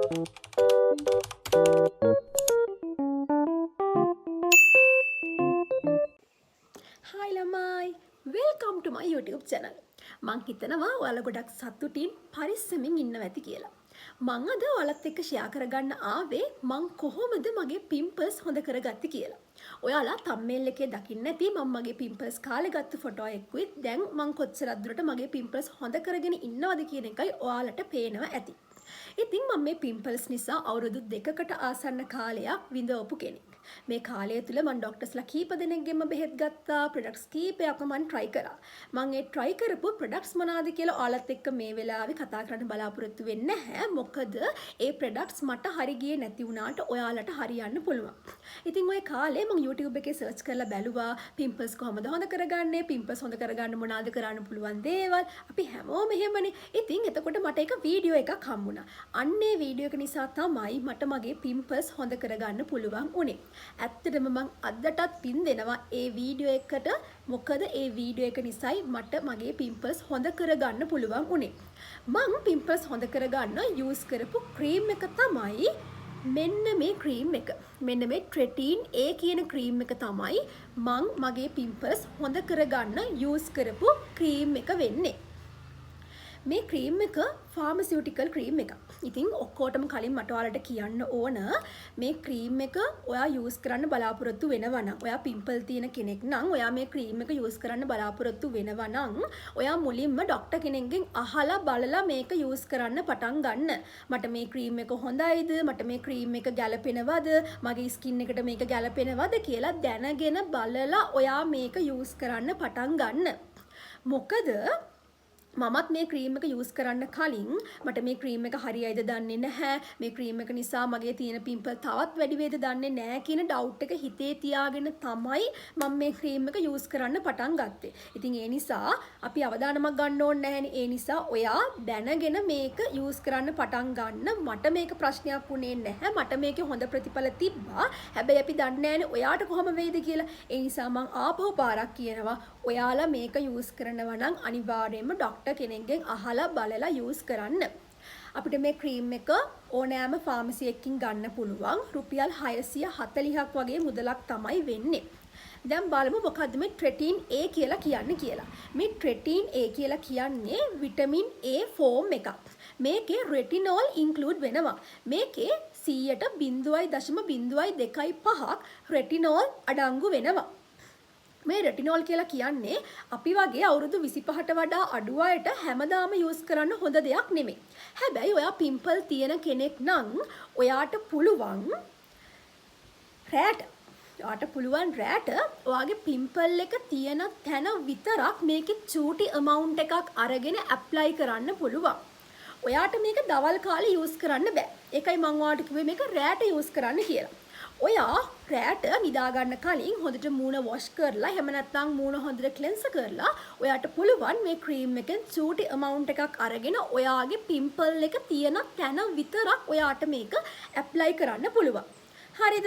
Hi ළමයි, welcome to my YouTube channel. මං හිතනවා ඔයාලා ගොඩක් සතුටින් පරිස්සමින් ඉන්නවා ඇති කියලා. මං අද ඔයාලත් එක්ක ෂෙයා කරගන්න ආවේ මං කොහොමද මගේ පිම්පල්ස් හොඳ කරගත්තේ කියලා. ඔයාලා thumbnail එකේ දකින්න ඇති මම මගේ පිම්පල්ස් කාලේ ගත්ත ෆොටෝ එක්කුයි දැන් මං කොච්චරක් දුරට මගේ පිම්පල්ස් හොඳ කරගෙන ඉන්නවද කියන එකයි ඔයාලට පේනවා ඇති. ඉතින් මම මේ පිම්පල්ස් නිසා අවුරුදු 2කට ආසන්න කාලයක් විඳවපු කෙනෙක්. මේ කාලය තුල මම ડોක්ටර්ස්ලා කීප දෙනෙක්ගෙන්ම බෙහෙත් ගත්තා, ප්‍රොඩක්ට්ස් කීපයක්ම මම try කරා. මම ඒ try කරපු ප්‍රොඩක්ට්ස් මොනවාද කියලා ඔයාලත් එක්ක මේ වෙලාවේ කතා කරන්න බලාපොරොත්තු වෙන්නේ නැහැ. මොකද ඒ ප්‍රොඩක්ට්ස් මට හරි ගියේ නැති වුණාට ඔයාලට හරියන්න පුළුවන්. ඉතින් ওই කාලේ මම YouTube එකේ search කරලා බැලුවා පිම්පල්ස් කොහොමද හොඳ කරගන්නේ, පිම්පල්ස් හොඳ කරගන්න මොනවාද කරන්න පුළුවන් දේවල්. අපි හැමෝම එහෙමනේ. ඉතින් එතකොට මට එක වීඩියෝ එකක් හම්බුණා. අන්නේ වීඩියෝ එක නිසා තමයි මට මගේ පිම්පල්ස් හොඳ කරගන්න පුළුවන් උනේ. ඇත්තටම මං අදටත් පින් දෙනවා ඒ වීඩියෝ එකට. මොකද ඒ වීඩියෝ එක නිසායි මට මගේ පිම්පල්ස් හොඳ කරගන්න පුළුවන් උනේ. මං පිම්පල්ස් හොඳ කරගන්න යූස් කරපු ක්‍රීම් එක තමයි මෙන්න මේ ක්‍රීම් එක. මෙන්න මේ ට්‍රෙටින් A කියන ක්‍රීම් එක තමයි මං මගේ පිම්පල්ස් හොඳ කරගන්න යූස් කරපු ක්‍රීම් එක වෙන්නේ. මේ ක්‍රීම් එක ෆාමසිටිකල් ක්‍රීම් එකක්. ඉතින් ඔක්කොටම කලින් මට ඔයාලට කියන්න ඕන මේ ක්‍රීම් එක ඔයා යූස් කරන්න බලාපොරොත්තු වෙනවා නම්, ඔයා පිම්පල් තියෙන කෙනෙක් නම් ඔයා මේ ක්‍රීම් එක යූස් කරන්න බලාපොරොත්තු වෙනවා නම් ඔයා මුලින්ම ડોක්ටර් කෙනෙක්ගෙන් අහලා බලලා මේක යූස් කරන්න පටන් ගන්න. මට මේ ක්‍රීම් එක හොඳයිද? මට මේ ක්‍රීම් එක ගැලපෙනවද? මගේ ස්කින් එකට මේක ගැලපෙනවද කියලා දැනගෙන බලලා ඔයා මේක යූස් කරන්න පටන් ගන්න. මොකද මමත් මේ ක්‍රීම් එක යූස් කරන්න කලින් මට මේ ක්‍රීම් එක හරියයිද දන්නේ නැහැ. මේ ක්‍රීම් එක නිසා මගේ තියෙන පිම්පල් තවත් වැඩි වේද දන්නේ නැහැ කියන ඩවුට් එක හිතේ තියාගෙන තමයි මම මේ ක්‍රීම් එක යූස් කරන්න පටන් ගත්තේ. ඉතින් ඒ නිසා අපි අවදානමක් ගන්න ඕනේ නැහැනේ. ඒ නිසා ඔයා දැනගෙන මේක යූස් කරන්න පටන් ගන්න. මට මේක ප්‍රශ්නයක් වුණේ නැහැ. මට මේකේ හොඳ ප්‍රතිඵල තිබ්බා. හැබැයි අපි දන්නේ නැහැනේ ඔයාට කොහොම වෙයිද කියලා. ඒ නිසා මම ආපහු පාරක් කියනවා. ඔයාලා මේක යූස් කරනවා නම් අනිවාර්යයෙන්ම කෙනෙක්ගෙන් අහලා බලලා යූස් කරන්න. අපිට මේ ක්‍රීම් එක ඕනෑම ෆාමසි එකකින් ගන්න පුළුවන්. රුපියල් 640ක් වගේ මුදලක් තමයි වෙන්නේ. දැන් බලමු මොකද්ද මේ ට්‍රෙටින් A කියලා කියන්නේ කියලා. මේ ට්‍රෙටින් A කියලා කියන්නේ විටමින් A ෆෝම් එකක්. මේකේ රෙටිනෝල් ඉන්ක්ලූඩ් වෙනවා. මේකේ 0.0.25ක් රෙටිනෝල් අඩංගු වෙනවා. මේ රෙටිනෝල් කියලා කියන්නේ අපි වගේ අවුරුදු 25ට වඩා අඩු අයට හැමදාම යූස් කරන්න හොඳ දෙයක් නෙමෙයි. හැබැයි ඔයා පිම්පල් තියෙන කෙනෙක් නම් ඔයාට පුළුවන් රැට ඔයාගේ පිම්පල් එක තියෙන තැන විතරක් මේකේ චූටි amount එකක් අරගෙන ඇප්ලයි කරන්න පුළුවන්. ඔයාට මේක දවල් කාලේ යූස් කරන්න බෑ. ඒකයි මම ඔයාලට කිව්වේ මේක රැට යූස් කරන්න කියලා. ඔයා රැට නිදා ගන්න කලින් හොඳට මූණ වොෂ් කරලා එහෙම නැත්නම් මූණ හොඳට ක්ලෙන්ස් කරලා ඔයාට පුළුවන් මේ ක්‍රීම් එකෙන් චූටි amount එකක් අරගෙන ඔයාගේ පිම්පල් එක තියෙන තැන විතරක් ඔයාට මේක ඇප්ලයි කරන්න පුළුවන්. හරිද?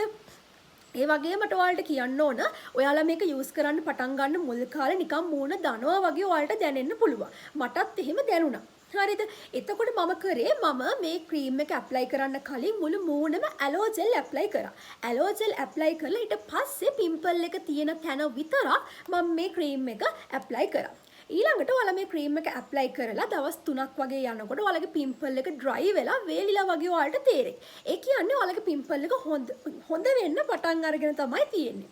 ඒ වගේම මට ඔයාලට කියන්න ඕන ඔයාලා මේක යූස් කරන්න පටන් ගන්න මුල් කාලේ නිකන් මූණ දනවා වගේ ඔයාලට දැනෙන්න පුළුවන්. මටත් එහෙම දැනුණා. හරිද? එතකොට මම මේ ක්‍රීම් එක ඇප්ලයි කරන්න කලින් මුළු මූණම ඇලෝ ජෙල් ඇප්ලයි කරා. ඇලෝ ජෙල් ඇප්ලයි කරලා ඊට පස්සේ පිම්පල් එක තියෙන තැන විතරක් මම මේ ක්‍රීම් එක ඇප්ලයි කරා. ඊළඟට ඔයාලා මේ ක්‍රීම් එක ඇප්ලයි කරලා දවස් 3ක් වගේ යනකොට ඔයාලගේ පිම්පල් එක ඩ්‍රයි වෙලා වේලිලා වගේ ඔයාලට තේරෙයි. ඒ කියන්නේ ඔයාලගේ පිම්පල් එක හොඳ වෙන්න පටන් අරගෙන තමයි තියෙන්නේ.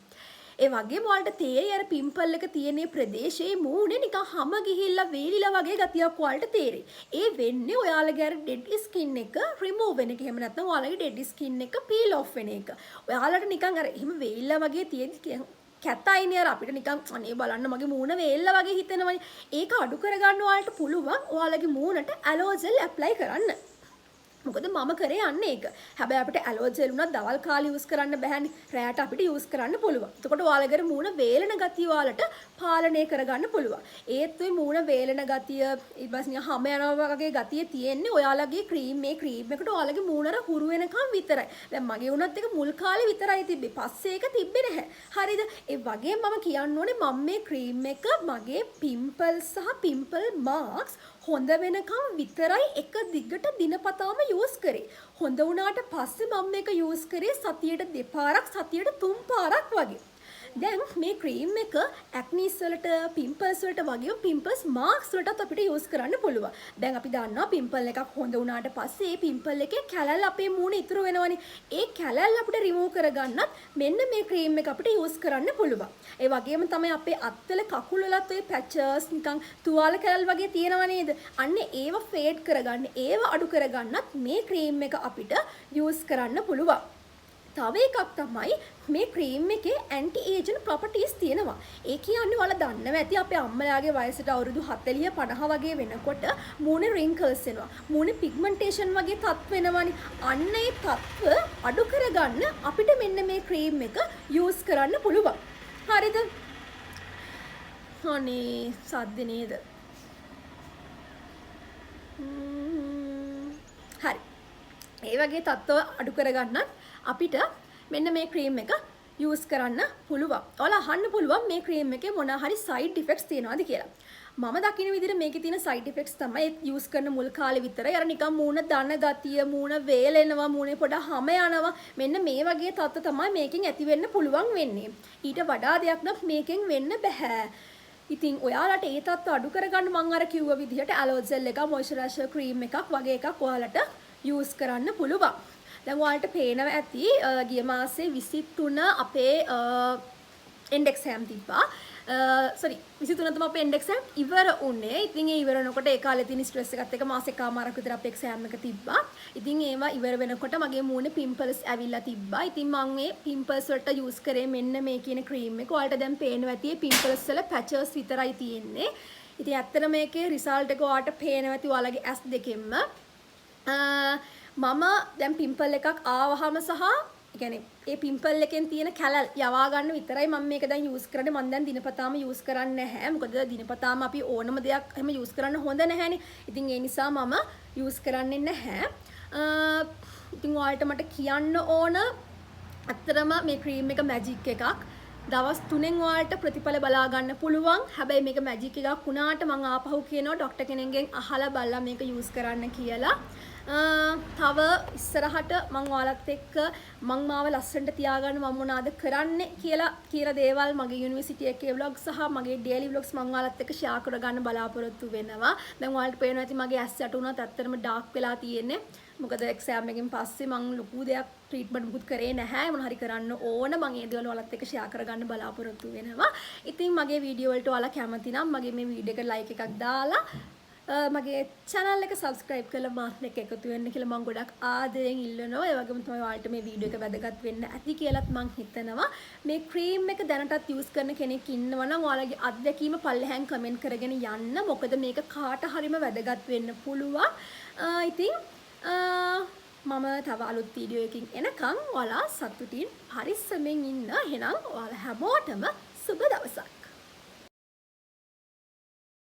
ඒ වගේම ඔයාලට තේරෙයි අර පිම්පල් එක තියෙන ප්‍රදේශයේ මූණේ නිකන් හැම ගිහිල්ලා වේලිලා වගේ ගතියක් ඔයාලට තේරෙයි. ඒ වෙන්නේ ඔයාලගේ අර ඩෙඩ් ස්කින් එක රිමූව් වෙන එක. එහෙම නැත්නම් ඔයාලගේ ඩෙඩ් ස්කින් එක පීල් ඔෆ් වෙන එක. ඔයාලට නිකන් අර එහෙම වේලිලා වගේ තියෙද්දි කැතයිනේ අර අපිට නිකන් අනේ බලන්න මගේ මූණ වේල්ලා වගේ හිතෙනවනේ. ඒක අඩු කරගන්න ඔයාලට පුළුවන් ඔයාලගේ මූණට ඇලෝ ජෙල් ඇප්ලයි කරන්න. මොකද මම කරේ යන්නේ ඒක. හැබැයි අපිට ඇලෝ ජෙල් උනත් දවල් කාලේ යූස් කරන්න බෑනේ. රැයට අපිට යූස් කරන්න පුළුවන්. එතකොට ඔයාලගේ මූණ වේලෙන ගතිය ඔයාලට පාලනය කරගන්න පුළුවන්. ඒත් ඔය මූණ වේලෙන ගතිය ඊට පස්සේ හැම යනවා වගේ ගතිය තියෙන්නේ ඔයාලගේ මේ ක්‍රීම් එකට ඔයාලගේ මූණ අර හුරු වෙනකම් විතරයි. දැන් මගේ උනත් ඒක මුල් කාලේ විතරයි තිබ්බේ. පස්සේ ඒක තිබ්බේ නැහැ. හරිද? ඒ වගේම මම කියන්න ඕනේ මම මේ ක්‍රීම් එක මගේ පිම්පල් සහ පිම්පල් මාක්ස් හොඳ වෙනකම් විතරයි එක දිගට දිනපතාම යූස් කරේ. හොඳ වුණාට පස්සේ මම මේක යූස් කරේ සතියට දෙපාරක් සතියට තුන් පාරක් වගේ. දැන් මේ ක්‍රීම් එක ඇක්නීස් වලට පිම්පල්ස් වලට වගේම පිම්පල්ස් මාක්ස් වලටත් අපිට යූස් කරන්න පුළුවන්. දැන් අපි දන්නවා පිම්පල් එකක් හොඳ වුණාට පස්සේ ඒ පිම්පල් එකේ කැලල් අපේ මූණේ ඉතුරු වෙනවනේ. ඒ කැලල් අපිට රිමූව් කරගන්නත් මෙන්න මේ ක්‍රීම් එක අපිට යූස් කරන්න පුළුවන්. ඒ වගේම තමයි අපේ අත්වල කකුල් වලත් ඔය පැචස් නිකන් තුවාල කැලල් වගේ තියෙනව නේද? අන්න ඒව ෆේඩ් කරගන්න, ඒව අඩු කරගන්නත් මේ ක්‍රීම් එක අපිට යූස් කරන්න පුළුවන්. තව එකක් තමයි මේ ක්‍රීම් එකේ ඇන්ටි ඒජන් ප්‍රොපර්ටිස් තියෙනවා. ඒ කියන්නේ ඔයාලා දන්නවා ඇති අපේ අම්මලාගේ වයසට අවුරුදු 40 50 වගේ වෙනකොට මූණේ රින්කල්ස් එනවා. මූණේ පිග්මන්ටේෂන් වගේ තත්ත්ව වෙනවනේ. අන්න ඒ තත්ත්ව අඩු කරගන්න අපිට මෙන්න මේ ක්‍රීම් එක යූස් කරන්න පුළුවන්. හරිද? අනේ සද්ද නේද? හරි. ඒ වගේ තත්ත්ව අඩු කරගන්නත් අපිට මෙන්න මේ ක්‍රීම් එක යූස් කරන්න පුළුවන්. ඔයාලා අහන්න පුළුවන් මේ ක්‍රීම් එකේ මොන හරි සයිඩ් ඉෆෙක්ට්ස් තියෙනවද කියලා. මම දකින විදිහට මේකේ තියෙන සයිඩ් ඉෆෙක්ට්ස් තමයි යූස් කරන මුල් කාලේ විතරයි අර නිකන් මූණ දන ගතිය, මූණ වේලෙනවා, මූණේ පොඩ හැම යනවා. මෙන්න මේ වගේ තත්ත්ව තමයි මේකෙන් ඇති වෙන්න පුළුවන් වෙන්නේ. ඊට වඩා දෙයක් නම් මේකෙන් වෙන්න බෑ. ඉතින් ඔයාලට ඒ තත්ත්ව අඩු කරගන්න මම අර කිව්ව විදිහට ඇලෝජෙල් එකක්, මොයිස්චරයිසර් ක්‍රීම් එකක් වගේ එකක් ඔයාලට යූස් කරන්න පුළුවන්. දැන් ඔයාලට පේනවා ඇති ගිය මාසේ 23 අපේ ඉන්ඩෙක්ස් හැම් තිබ්බා. sorry 23 තමයි අපේ ඉන්ඩෙක්ස් හැම් ඉවර වුණේ. ඉතින් ඒ ඉවර වෙනකොට ඒ කාලේ තියෙන ස්ට්‍රෙස් එකත් එක්ක මාසෙකමාරක් විතර අපේ එක්සෑම් එක තිබ්බා. ඉතින් ඒවා ඉවර වෙනකොට මගේ මූණේ පිම්පල්ස් ඇවිල්ලා තිබ්බා. ඉතින් මම මේ පිම්පල්ස් වලට යූස් කරේ මෙන්න මේ කියන ක්‍රීම් එක. ඔයාලට දැන් පේනවා ඇති පිම්පල්ස් වල පැචස් විතරයි තියෙන්නේ. ඉතින් ඇත්තට මේකේ රිසල්ට් එක ඔයාලට පේනවා ඇති ඔයාලගේ ඇස් දෙකෙන්ම. මම දැන් පිම්පල් එකක් ආවහම සහ يعني ඒ පිම්පල් එකෙන් තියෙන කැලල් යවා ගන්න විතරයි මම මේක දැන් යූස් කරන්නේ. මම දැන් දිනපතාම යූස් කරන්නේ නැහැ. මොකද දිනපතාම අපි ඕනම දෙයක් එහෙම යූස් කරන්න හොඳ නැහැනේ. ඉතින් ඒ නිසා මම යූස් කරන්නේ නැහැ. ඉතින් ඔයාලට මට කියන්න ඕන අත්‍තරම මේ ක්‍රීම් එක මැජික් එකක්. දවස් 3න් ඔයාලට ප්‍රතිඵල බලා ගන්න පුළුවන්. හැබැයි මේක මැජික් එකක් වුණාට මම ආපහු කියනවා ડોක්ටර් කෙනෙක්ගෙන් අහලා බලලා මේක යූස් කරන්න කියලා. තව ඉස්සරහට මම ඔයාලත් එක්ක මම මාව ලස්සනට තියාගන්න මම මොනවාද කරන්නේ කියලා දේවල් මගේ යුනිවර්සිටි එකේ vlog සහ මගේ daily vlogs මම ඔයාලත් එක්ක share කරගන්න බලාපොරොත්තු වෙනවා. දැන් ඔයාලට පේනවා ඇති මගේ ඇස් යට උනත් ඇත්තටම dark වෙලා තියෙන්නේ. මොකද එක්සෑම් එකෙන් පස්සේ මම ලොකු දෙයක් ට්‍රීට්මන්ට් මුකුත් කරේ නැහැ. මොන හරි කරන්න ඕන මම ඒ දේවල් ඔයාලත් එක්ක share කරගන්න බලාපොරොත්තු වෙනවා. ඉතින් මගේ වීඩියෝ වලට ඔයාලා කැමති නම් මගේ මේ වීඩියෝ එකට like එකක් දාලා මගේ channel එක subscribe කරලා මාත් එක්ක එකතු වෙන්න කියලා මම ගොඩක් ආදරෙන් ඉල්ලනවා. ඒ වගේම තමයි ඔයාලට මේ වීඩියෝ එක වැදගත් වෙන්න ඇති කියලාත් මම හිතනවා. මේ ක්‍රීම් එක දැනටත් යූස් කරන කෙනෙක් ඉන්නවා නම් ඔයාලගේ අත්දැකීම පල්ලෙහාන් කමෙන්ට් කරගෙන යන්න. මොකද මේක කාට හරිම වැදගත් වෙන්න පුළුවන්. ඉතින් මම තව අලුත් වීඩියෝ එකකින් එනකන් ඔයාලා සතුටින් පරිස්සමෙන් ඉන්න. එහෙනම් ඔයාලා හැමෝටම සුබ දවසක්.